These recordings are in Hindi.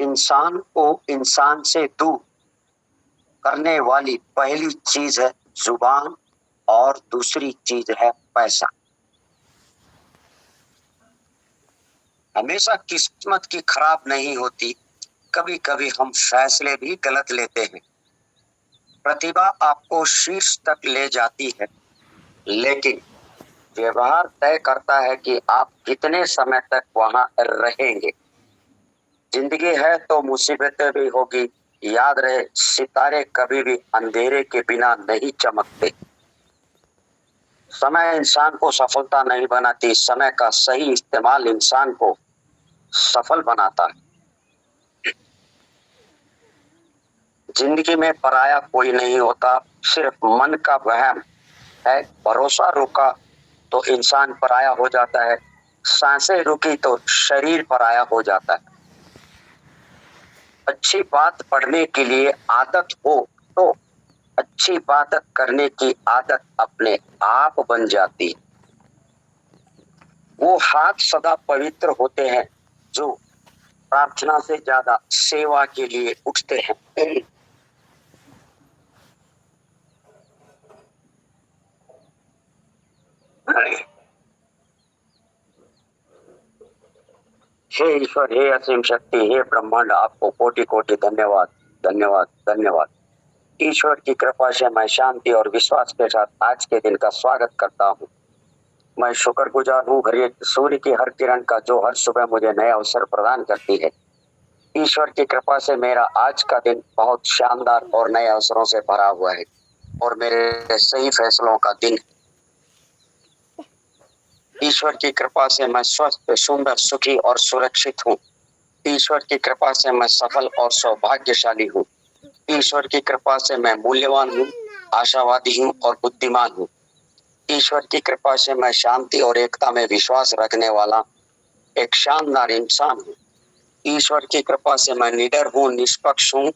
इंसान को इंसान से दूर करने वाली पहली चीज है जुबान और दूसरी चीज है पैसा। हमेशा किस्मत की खराब नहीं होती, कभी कभी हम फैसले भी गलत लेते हैं। प्रतिभा आपको शीर्ष तक ले जाती है, लेकिन व्यवहार तय करता है कि आप कितने समय तक वहां रहेंगे। जिंदगी है तो मुसीबतें भी होगी। याद रहे, सितारे कभी भी अंधेरे के बिना नहीं चमकते। समय इंसान को सफलता नहीं बनाती, समय का सही इस्तेमाल इंसान को सफल बनाता है। जिंदगी में पराया कोई नहीं होता, सिर्फ मन का वहम है। भरोसा रुका तो इंसान पराया हो जाता है, सांसें रुकी तो शरीर पराया हो जाता है। अच्छी बात पढ़ने के लिए आदत हो तो अच्छी बात करने की आदत अपने आप बन जाती है। वो हाथ सदा पवित्र होते हैं जो प्रार्थना से ज्यादा सेवा के लिए उठते हैं। हे ईश्वर, हे असीम शक्ति, हे ब्रह्मांड, आपको कोटि कोटि धन्यवाद, धन्यवाद, धन्यवाद। ईश्वर की कृपा से मैं शांति और विश्वास के साथ आज के दिन का स्वागत करता हूँ। मैं शुक्रगुजार हूँ सूर्य की हर किरण का, जो हर सुबह मुझे नए अवसर प्रदान करती है। ईश्वर की कृपा से मेरा आज का दिन बहुत शानदार और नए अवसरों से भरा हुआ है और मेरे सही फैसलों का दिन। ईश्वर की कृपा से मैं स्वस्थ, सुंदर, सुखी और सुरक्षित हूँ। ईश्वर की कृपा से मैं सफल और सौभाग्यशाली हूँ। ईश्वर की कृपा से मैं मूल्यवान हूँ, आशावादी हूँ और बुद्धिमान हूँ। ईश्वर की कृपा से मैं शांति और एकता में विश्वास रखने वाला एक शानदार इंसान हूँ। ईश्वर की कृपा से मैं निडर हूँ, निष्पक्ष हूँ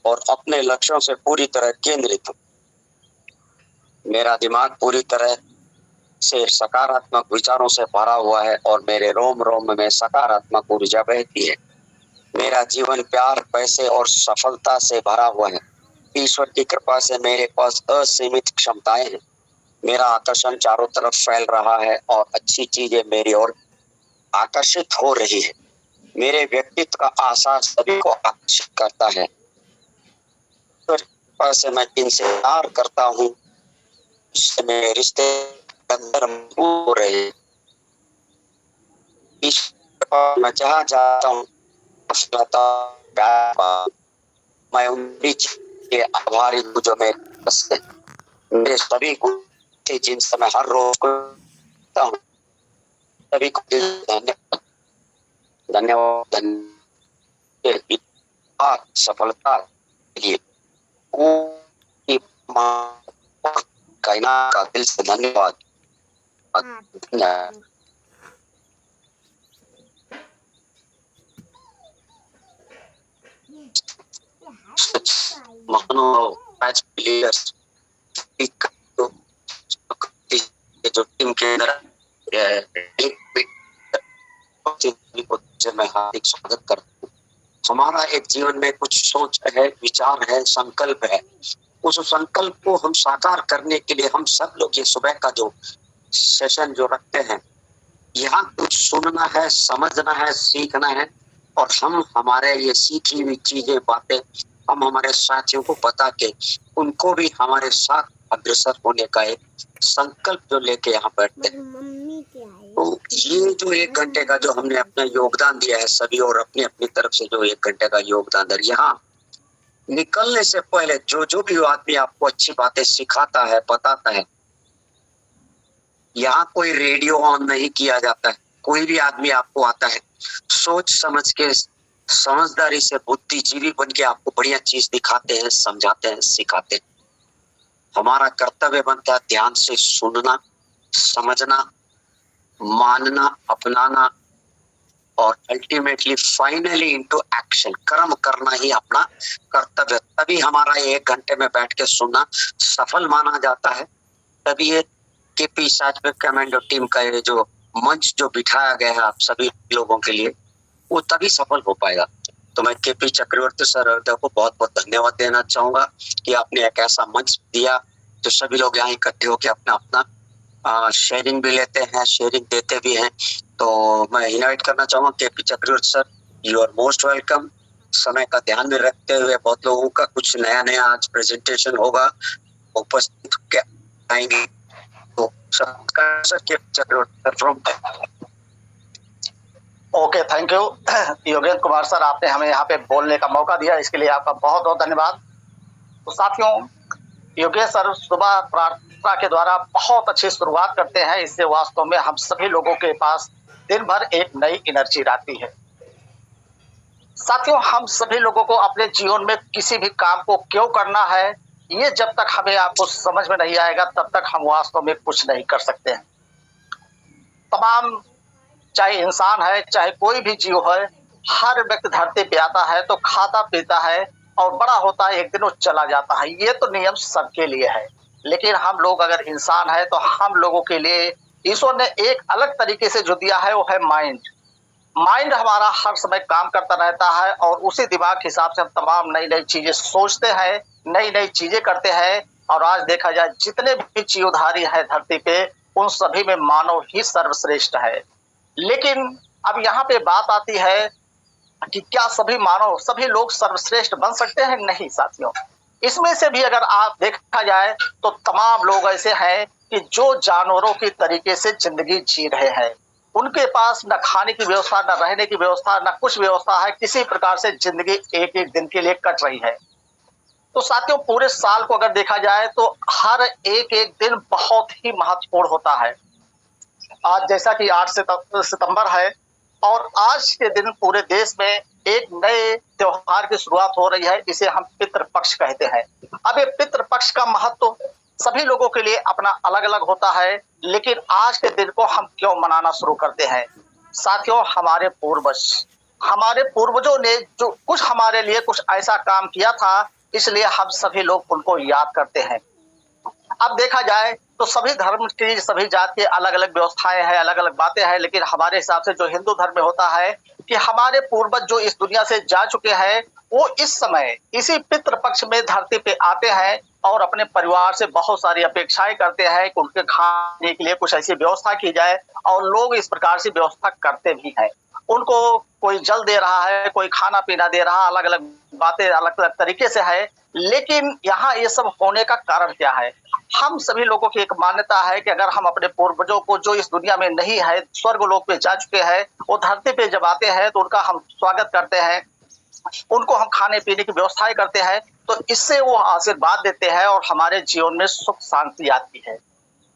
और अपने लक्ष्यों से पूरी तरह केंद्रित हूँ। मेरा दिमाग पूरी तरह से सकारात्मक विचारों से भरा हुआ है और मेरे रोम रोम में सकारात्मक ऊर्जा बहती है। मेरा जीवन प्यार, पैसे और सफलता से भरा हुआ है। ईश्वर की कृपा से मेरे पास असीमित क्षमताएं हैं। मेरा आकर्षण चारों तरफ फैल रहा है और अच्छी चीजें मेरी ओर आकर्षित हो रही है। मेरे व्यक्तित्व का आसार सभी को आकर्षित करता है। ईश्वर की कृपा से मैं जिनसे प्यार करता हूँ उससे मेरे रिश्ते अंदर मजबूत हो रहे हैं। ईश्वर की कृपा से मैं जहाँ जाता हूँ मैं उनकी के आभारी हूँ जो मेरे पास है। मेरे सभी गुण जिनसे मैं हर रोज करता हूँ, सभी को धन्यवाद, धन्यवाद, धन्यवाद। सफलता के लिए कायनात का दिल से धन्यवाद। महानुभाव, लीडर्स जो टीम के अंदर मैं हार्दिक स्वागत करता हूँ। हमारा एक जीवन में कुछ सोच है, विचार है, संकल्प है। उस संकल्प को हम साकार करने के लिए हम सब लोग ये सुबह का जो सेशन जो रखते हैं, यहाँ कुछ सुनना है, समझना है, सीखना है और हम हमारे ये सीखी हुई चीजें, बातें हम हमारे साथियों को बता के उनको भी हमारे साथ अग्रसर होने का एक संकल्प जो लेके यहाँ बैठते हैं। तो ये जो 1 घंटे का जो हमने अपना योगदान दिया है सभी, और अपनी अपनी तरफ से जो 1 घंटे का योगदान दे, यहाँ निकलने से पहले जो जो भी आदमी आपको अच्छी बातें सिखाता है, बताता है, यहाँ कोई रेडियो ऑन नहीं किया जाता है। कोई भी आदमी आपको आता है सोच समझ के, समझदारी से, बुद्धिजीवी बन के आपको बढ़िया चीज दिखाते हैं, समझाते हैं, सिखाते हैं। हमारा कर्तव्य बनता है ध्यान से सुनना, समझना, मानना, अपनाना और अल्टीमेटली फाइनली इनटू एक्शन, कर्म करना ही अपना कर्तव्य। तभी हमारा 1 घंटे में बैठ के सुनना सफल माना जाता है। तभी ये केपी साजपेक कमांडो टीम का ये जो मंच जो बिठाया गया है आप सभी लोगों के लिए, वो तभी सफल हो पाएगा। तो मैं केपी चक्रवर्ती सर को बहुत बहुत धन्यवाद देना चाहूंगा कि आपने एक ऐसा मंच दिया तो सभी लोग यहाँ इकट्ठे होकर अपना अपना शेयरिंग भी लेते हैं, शेयरिंग देते भी हैं। तो मैं इनवाइट करना चाहूंगा KP Chakraborty sir, you are most welcome. समय का ध्यान में रखते हुए बहुत लोगों का कुछ नया नया आज प्रेजेंटेशन होगा, उपस्थित आएंगे। तो sir KP Chakraborty from. Okay, thank you Yogendra Kumar sir, आपने हमें यहाँ पे बोलने का मौका दिया, इसके लिए आपका बहुत बहुत धन्यवाद। तो साथियों, योगेश सर सुबह प्रार्थना के द्वारा बहुत अच्छी शुरुआत करते हैं। इससे वास्तव में हम सभी लोगों के पास दिन भर एक नई एनर्जी रहती है। साथियों, हम सभी लोगों को अपने जीवन में किसी भी काम को क्यों करना है, ये जब तक हमें आपको समझ में नहीं आएगा तब तक हम वास्तव में कुछ नहीं कर सकते हैं। तमाम, चाहे इंसान है चाहे कोई भी जीव है, हर व्यक्ति धरती पे आता है तो खाता पीता है और बड़ा होता है, एक दिन वो चला जाता है। ये तो नियम सबके लिए है, लेकिन हम लोग अगर इंसान है तो हम लोगों के लिए ईश्वर ने एक अलग तरीके से जो दिया है वो है माइंड। माइंड हमारा हर समय काम करता रहता है और उसी दिमाग के हिसाब से हम तमाम नई नई चीजें सोचते हैं, नई नई चीजें करते हैं। और आज देखा जाए जितने भी जीवधारी है धरती पे, उन सभी में मानव ही सर्वश्रेष्ठ है। लेकिन अब यहाँ पे बात आती है कि क्या सभी मानव, सभी लोग सर्वश्रेष्ठ बन सकते हैं? नहीं साथियों, इसमें से भी अगर आप देखा जाए तो तमाम लोग ऐसे हैं कि जो जानवरों की तरीके से जिंदगी जी रहे हैं। उनके पास न खाने की व्यवस्था, न रहने की व्यवस्था, न कुछ व्यवस्था है। किसी प्रकार से जिंदगी एक एक दिन के लिए कट रही है। तो साथियों, पूरे साल को अगर देखा जाए तो हर एक एक दिन बहुत ही महत्वपूर्ण होता है। आज जैसा कि 8 सितंबर है और आज के दिन पूरे देश में एक नए त्योहार की शुरुआत हो रही है, जिसे हम पितृपक्ष कहते हैं। अब ये पितृपक्ष का महत्व सभी लोगों के लिए अपना अलग अलग होता है, लेकिन आज के दिन को हम क्यों मनाना शुरू करते हैं? साथियों, हमारे पूर्वजों ने जो कुछ हमारे लिए कुछ ऐसा काम किया था, इसलिए हम सभी लोग उनको याद करते हैं। अब देखा जाए तो सभी धर्म की, सभी जात की अलग अलग व्यवस्थाएं हैं, अलग अलग बातें हैं, लेकिन हमारे हिसाब से जो हिंदू धर्म में होता है कि हमारे पूर्वज जो इस दुनिया से जा चुके हैं, वो इस समय इसी पितृपक्ष में धरती पे आते हैं और अपने परिवार से बहुत सारी अपेक्षाएं करते हैं कि उनके खाने के लिए कुछ ऐसी व्यवस्था की जाए, और लोग इस प्रकार से व्यवस्था करते भी हैं। उनको कोई जल दे रहा है, कोई खाना पीना दे रहा, अलग अलग बातें अलग अलग तरीके से है। लेकिन यहाँ ये सब होने का कारण क्या है? हम सभी लोगों की एक मान्यता है कि अगर हम अपने पूर्वजों को, जो इस दुनिया में नहीं है, स्वर्ग लोक पे जा चुके हैं, वो धरती पे जब आते हैं तो उनका हम स्वागत करते हैं, उनको हम खाने पीने की व्यवस्थाएं करते हैं, तो इससे वो आशीर्वाद देते हैं और हमारे जीवन में सुख शांति आती है।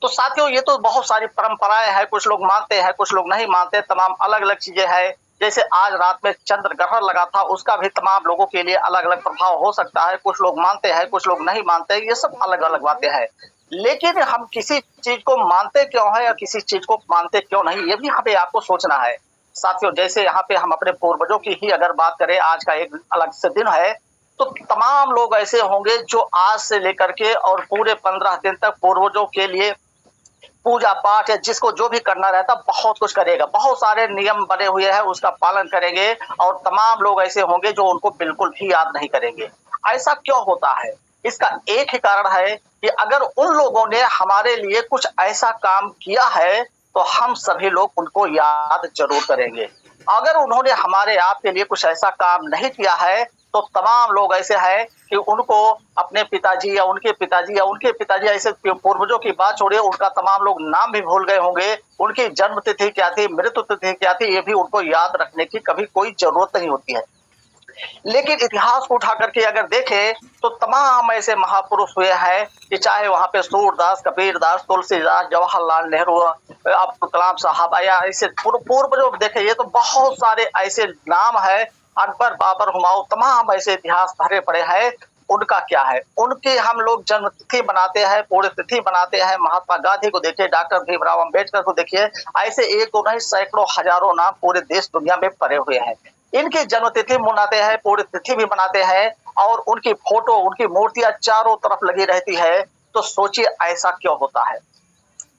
तो साथियों, ये तो बहुत सारी परंपराएं हैं, कुछ लोग मानते हैं, कुछ लोग नहीं मानते, तमाम अलग अलग चीजें हैं। जैसे आज रात में चंद्र ग्रहण लगा था, उसका भी तमाम लोगों के लिए अलग अलग प्रभाव हो सकता है। कुछ लोग मानते हैं, कुछ लोग नहीं मानते, ये सब अलग अलग बातें हैं। लेकिन हम किसी चीज को मानते क्यों है या किसी चीज को मानते क्यों नहीं, ये भी हमें आपको सोचना है। साथियों, जैसे यहाँ पे हम अपने पूर्वजों की ही अगर बात करें, आज का एक अलग से दिन है, तो तमाम लोग ऐसे होंगे जो आज से लेकर के और पूरे 15 दिन तक पूर्वजों के लिए पूजा पाठ या जिसको जो भी करना रहता बहुत कुछ करेगा, बहुत सारे नियम बने हुए हैं, उसका पालन करेंगे। और तमाम लोग ऐसे होंगे जो उनको बिल्कुल भी याद नहीं करेंगे। ऐसा क्यों होता है? इसका एक ही कारण है कि अगर उन लोगों ने हमारे लिए कुछ ऐसा काम किया है तो हम सभी लोग उनको याद जरूर करेंगे। अगर उन्होंने हमारे आपके लिए कुछ ऐसा काम नहीं किया है तो तमाम लोग ऐसे हैं कि उनको अपने पिताजी या उनके पिताजी ऐसे पूर्वजों की बात छोड़िए, उनका तमाम लोग नाम भी भूल गए होंगे। उनकी जन्म तिथि क्या थी, मृत्यु तिथि क्या थी, ये भी उनको याद रखने की कभी कोई जरूरत नहीं होती है। लेकिन इतिहास को उठा करके अगर देखें तो तमाम ऐसे महापुरुष हुए हैं कि चाहे वहां पे सूरदास, कबीरदास, तुलसीदास, जवाहरलाल नेहरू, अब्दुल कलाम साहब, या ऐसे पूर्व जो देखे, ये तो बहुत सारे ऐसे नाम है, अकबर, बाबर, हुमायूं, तमाम ऐसे इतिहास भरे पड़े हैं। उनका क्या है? उनकी हम लोग जन्म तिथि बनाते हैं, पुण्य तिथि बनाते हैं। महात्मा गांधी को देखिए, डॉक्टर भीमराव अंबेडकर को देखिए, ऐसे एक दो नहीं सैकड़ों हजारों नाम पूरे देश दुनिया में पड़े हुए हैं। इनकी जन्म तिथि मनाते हैं, पुण्य तिथि भी मनाते हैं, और उनकी फोटो, उनकी मूर्तियां चारों तरफ लगी रहती है। तो सोचिए ऐसा क्यों होता है?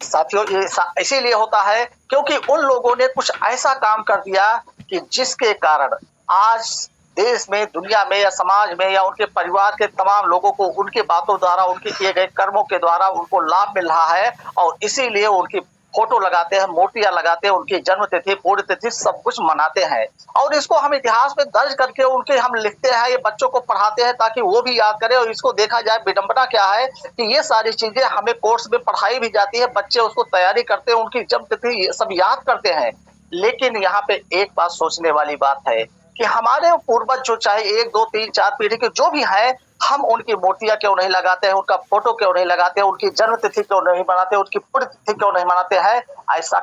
साथियों, ये इसीलिए होता है क्योंकि उन लोगों ने कुछ ऐसा काम कर दिया कि जिसके कारण आज देश में, दुनिया में या समाज में या उनके परिवार के तमाम लोगों को उनके बातों द्वारा, उनके किए गए कर्मों के द्वारा उनको लाभ मिल रहा है और इसीलिए उनकी फोटो लगाते हैं, मूर्तियां लगाते हैं, उनकी जन्म तिथि, पुण्यतिथि सब कुछ मनाते हैं और इसको हम इतिहास में दर्ज करके उनके हम लिखते हैं, ये बच्चों को पढ़ाते हैं ताकि वो भी याद करें और इसको देखा जाए। विडंबना क्या है कि ये सारी चीजें हमें कोर्स में पढ़ाई भी जाती है, बच्चे उसको तैयारी करते हैं, उनकी जन्म तिथि ये सब याद करते हैं। लेकिन यहाँ पे एक बात सोचने वाली बात है कि हमारे पूर्वज जो चाहे 1, 2, 3, 4 पीढ़ी के जो भी हैं, हम उनकी मूर्तियां क्यों नहीं लगाते हैं, उनका फोटो क्यों नहीं लगाते हैं, उनकी जन्म तिथि क्यों नहीं मनाते, उनकी पुण्य तिथि क्यों नहीं मनाते हैं, ऐसा